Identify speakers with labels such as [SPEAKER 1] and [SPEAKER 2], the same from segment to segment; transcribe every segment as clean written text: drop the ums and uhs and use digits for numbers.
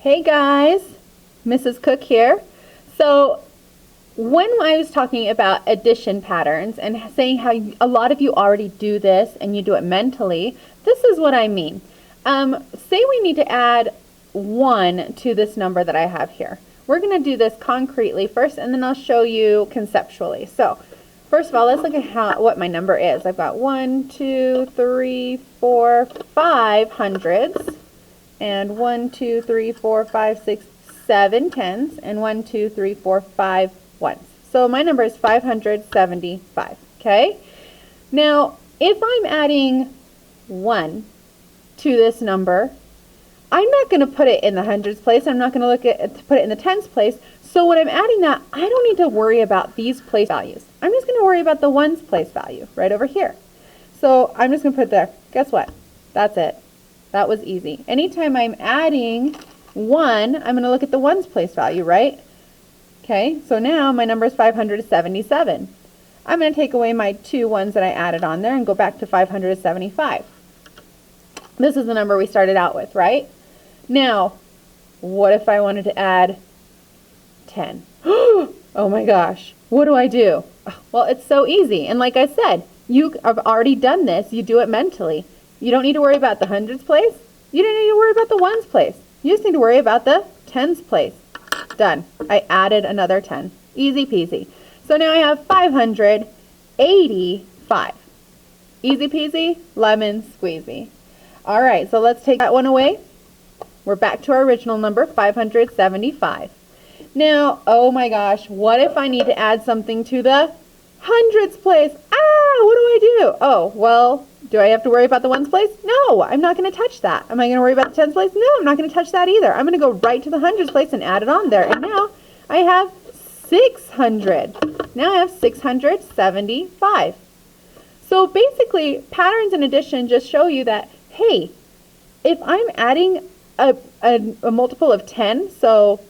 [SPEAKER 1] Hey guys, Mrs. Cook here. So when I was talking about addition patterns and saying how a lot of you already do this and you do it mentally, this is what I mean. Say we need to add 1 to this number that I have here. We're going to do this concretely first, and then I'll show you conceptually. So first of all, let's look at what my number is. I've got 1, 2, 3, 4, 5 hundreds. And 1, 2, 3, 4, 5, 6, 7 tens, and 1, 2, 3, 4, 5 ones. So my number is 575, okay? Now, if I'm adding 1 to this number, I'm not going to put it in the hundreds place. I'm not going to put it in the tens place. So when I'm adding that, I don't need to worry about these place values. I'm just going to worry about the ones place value right over here. So I'm just going to put it there. Guess what? That's it. That was easy. Anytime I'm adding 1, I'm going to look at the ones place value, right? Okay, so now my number is 577. I'm going to take away my 2 ones that I added on there and go back to 575. This is the number we started out with, right? Now, what if I wanted to add 10? Oh my gosh, what do I do? Well, it's so easy. And like I said, you have already done this. You do it mentally. You don't need to worry about the hundreds place. You don't need to worry about the ones place. You just need to worry about the tens place. Done. I added another 10. Easy peasy. So now I have 585. Easy peasy, lemon squeezy. All right, so let's take that one away. We're back to our original number, 575. Now, oh my gosh, what if I need to add something to the hundreds place? What do I do? Oh, well, do I have to worry about the ones place? No, I'm not going to touch that. Am I going to worry about the tens place? No, I'm not going to touch that either. I'm going to go right to the hundreds place and add it on there. And now I have 600. Now I have 675. So basically, patterns in addition just show you that, hey, if I'm adding a multiple of 10, or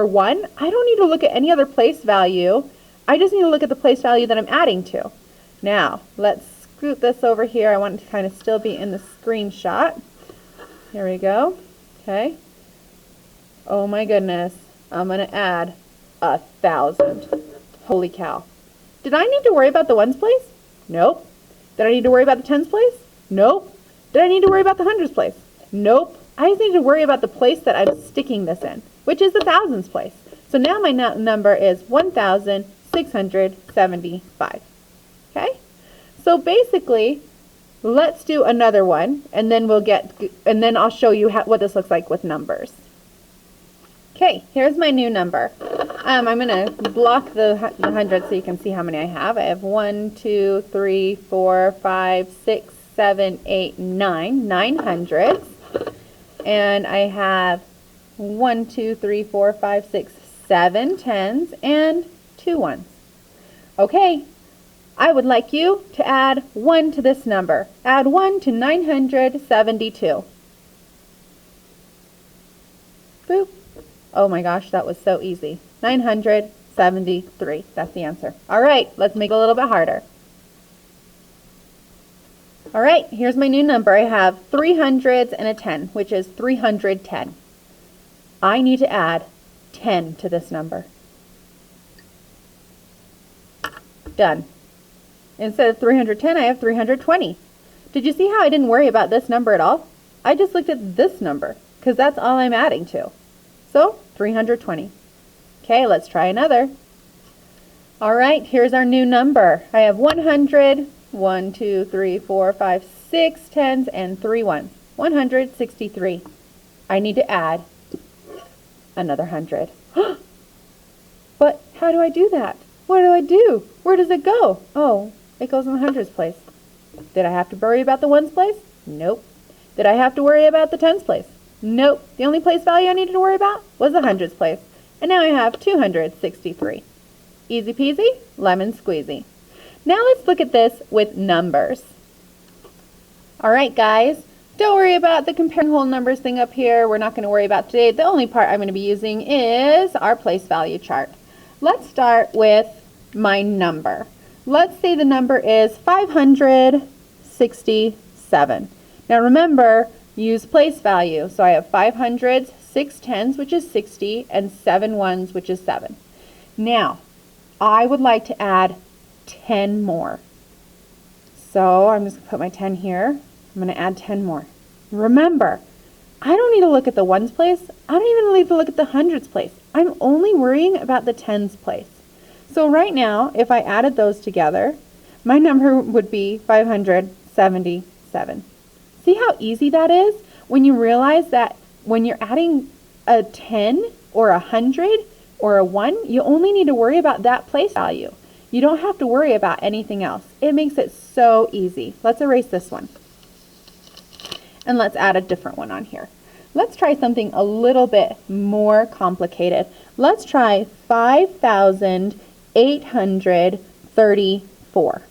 [SPEAKER 1] 1, I don't need to look at any other place value. I just need to look at the place value that I'm adding to. Now, let's scoot this over here. I want it to kind of still be in the screenshot. Here we go. Okay. Oh my goodness. I'm going to add 1,000. Holy cow. Did I need to worry about the ones place? Nope. Did I need to worry about the tens place? Nope. Did I need to worry about the hundreds place? Nope. I just need to worry about the place that I'm sticking this in, which is the thousands place. So now my number is 1,675. Okay? So basically, let's do another one, and then I'll show you what this looks like with numbers. Okay, here's my new number. I'm going to block the hundreds so you can see how many I have. I have 1, 2, 3, 4, 5, 6, 7, 8, 9 hundreds. And I have 1, 2, 3, 4, 5, 6, 7 tens and 2 ones. Okay, I would like you to add 1 to this number. Add 1 to 972. Boop. Oh my gosh, that was so easy. 973. That's the answer. All right, let's make it a little bit harder. All right, here's my new number. I have 3 hundreds and a 10, which is 310. I need to add 10 to this number. Done. Instead of 310, I have 320. Did you see how I didn't worry about this number at all? I just looked at this number, because that's all I'm adding to. So, 320. Okay, let's try another. All right, here's our new number. I have 100, 1, 2, 3, 4, 5, 6 tens, and 3 ones. 163. I need to add another 100. But how do I do that? What do I do? Where does it go? Oh, it goes in the hundreds place. Did I have to worry about the ones place? Nope. Did I have to worry about the tens place? Nope. The only place value I needed to worry about was the hundreds place. And now I have 263. Easy peasy, lemon squeezy. Now let's look at this with numbers. All right, guys. Don't worry about the comparing whole numbers thing up here. We're not going to worry about today. The only part I'm going to be using is our place value chart. Let's start with my number. Let's say the number is 567. Now remember, use place value. So I have 5 hundreds, 6 tens, which is 60, and 7 ones, which is 7. Now, I would like to add 10 more. So I'm just going to put my 10 here. I'm going to add 10 more. Remember, I don't need to look at the ones place. I don't even need to look at the hundreds place. I'm only worrying about the tens place. So right now, if I added those together, my number would be 577. See how easy that is? When you realize that when you're adding a 10 or a 100 or a 1, you only need to worry about that place value. You don't have to worry about anything else. It makes it so easy. Let's erase this one. And let's add a different one on here. Let's try something a little bit more complicated. Let's try 5,834.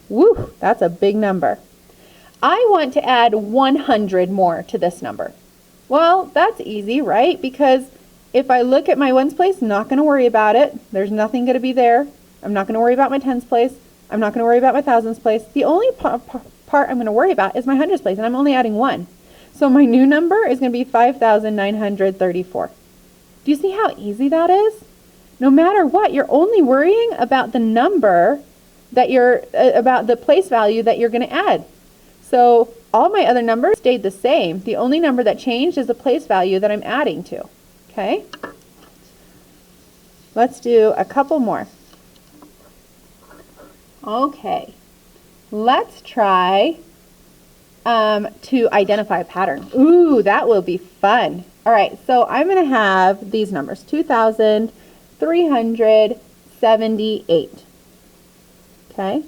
[SPEAKER 1] Woo, that's a big number. I want to add 100 more to this number. Well, that's easy, right? Because if I look at my ones place, not going to worry about it. There's nothing going to be there. I'm not going to worry about my tens place. I'm not going to worry about my thousands place. The only part I'm going to worry about is my hundreds place, and I'm only adding 1. So my new number is going to be 5,934. Do you see how easy that is? No matter what, you're only worrying about the number that about the place value that you're going to add. So all my other numbers stayed the same. The only number that changed is the place value that I'm adding to. Okay? Let's do a couple more. Okay. Let's try to identify a pattern. Ooh, that will be fun. All right, so I'm going to have these numbers, 2,378. Okay,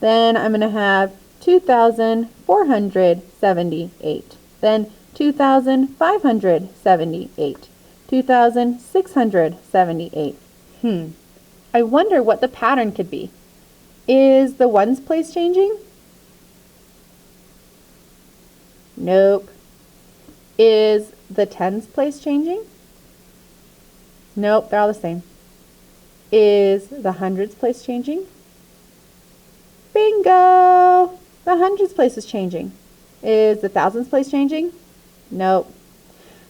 [SPEAKER 1] then I'm going to have 2,478, then 2,578, 2,678. I wonder what the pattern could be. Is the ones place changing? Nope. Is the tens place changing? Nope, they're all the same. Is the hundreds place changing? Bingo! The hundreds place is changing. Is the thousands place changing? Nope.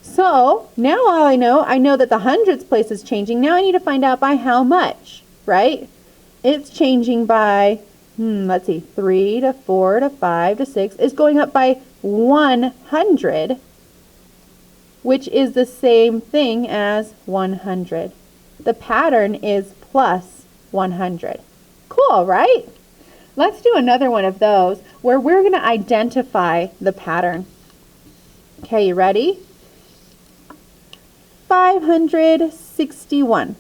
[SPEAKER 1] So now all I know that the hundreds place is changing. Now I need to find out by how much, right? It's changing by, let's see, 3 to 4 to 5 to 6. It's going up by 100, which is the same thing as 100. The pattern is plus 100. Cool, right? Let's do another one of those where we're going to identify the pattern. Okay, you ready? 561,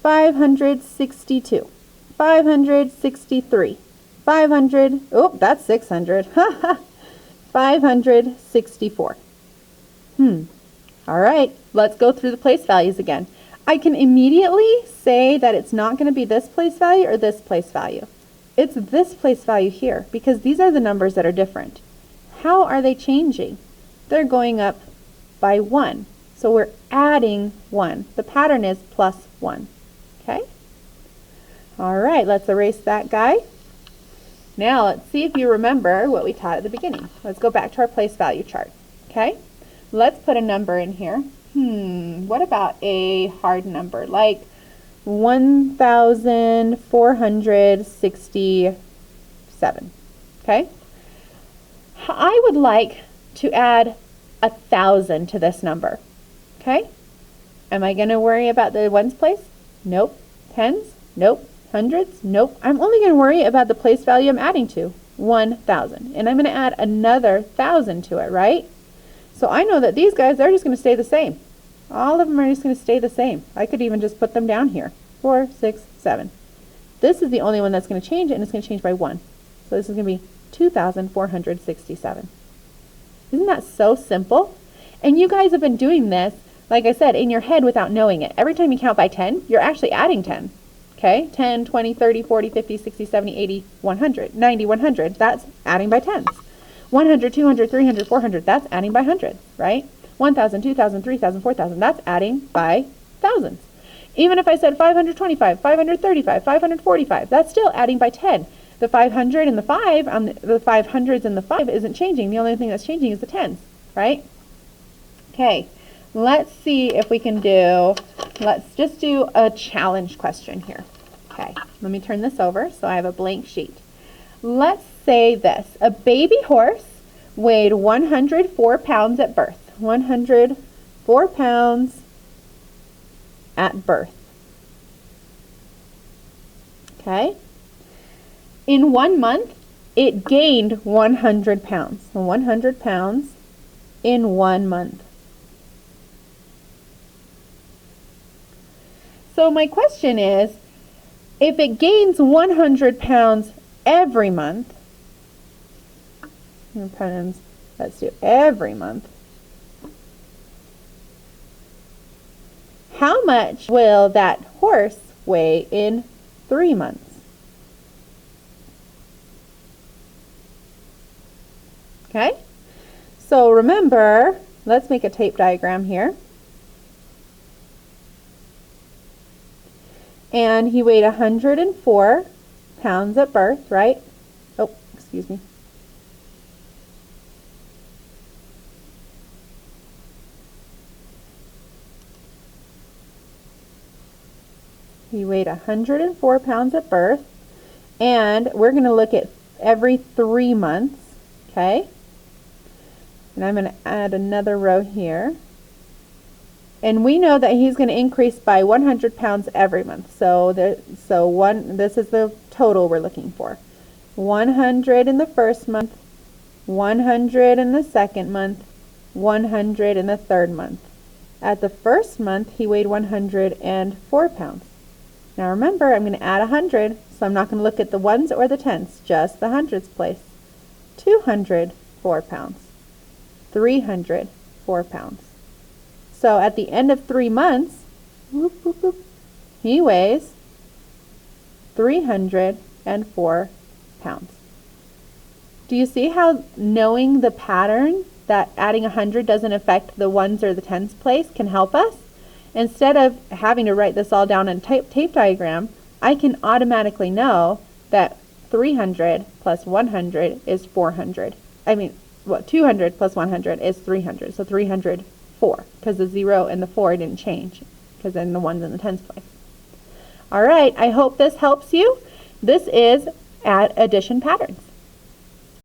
[SPEAKER 1] 562. 563, 500, oh, that's 600, 564. All right, let's go through the place values again. I can immediately say that it's not going to be this place value or this place value. It's this place value here because these are the numbers that are different. How are they changing? They're going up by 1. So we're adding 1. The pattern is plus 1. Okay? All right, let's erase that guy. Now let's see if you remember what we taught at the beginning. Let's go back to our place value chart. Okay? Let's put a number in here. What about a hard number like 1,467? Okay? I would like to add 1,000 to this number. Okay? Am I going to worry about the ones place? Nope. Tens? Nope. Hundreds? Nope. I'm only going to worry about the place value I'm adding to, 1,000. And I'm going to add another 1,000 to it, right? So I know that these guys, they're just going to stay the same. All of them are just going to stay the same. I could even just put them down here. 4, 6, 7. This is the only one that's going to change, and it's going to change by 1. So this is going to be 2,467. Isn't that so simple? And you guys have been doing this, like I said, in your head without knowing it. Every time you count by 10, you're actually adding 10. Okay, 10, 20, 30, 40, 50, 60, 70, 80, 100, 90, 100. That's adding by tens. 100, 200, 300, 400. That's adding by hundreds, right? 1,000, 2,000, 3,000, 4,000. That's adding by thousands. Even if I said 525, 535, 545, that's still adding by 10. The 500 and the 5 on the 500s and the 5 isn't changing. The only thing that's changing is the tens, right? Okay, let's see if we can do, let's just do a challenge question here. Okay, let me turn this over so I have a blank sheet. Let's say this, a baby horse weighed 104 pounds at birth. 104 pounds at birth. Okay. In 1 month, it gained 100 pounds. 100 pounds in 1 month. So my question is, if it gains 100 pounds every month, let's do every month, how much will that horse weigh in 3 months? Okay, so remember, let's make a tape diagram here. And he weighed 104 pounds at birth, right? Oh, excuse me. He weighed 104 pounds at birth, and we're going to look at every 3 months, okay? And I'm going to add another row here. And we know that he's going to increase by 100 pounds every month. So this is the total we're looking for. 100 in the first month, 100 in the second month, 100 in the third month. At the first month, he weighed 104 pounds. Now remember, I'm going to add 100, so I'm not going to look at the ones or the tens, just the hundreds place. 204 pounds. 304 pounds. So at the end of 3 months, whoop, whoop, whoop, he weighs 304 pounds. Do you see how knowing the pattern that adding 100 doesn't affect the ones or the tens place can help us? Instead of having to write this all down in a tape diagram, I can automatically know that 300 plus 100 is 400. 200 plus 100 is 300. So 304, because the 0 and the 4 didn't change, because then the ones in the tens place. All right, I hope this helps you. This is addition patterns.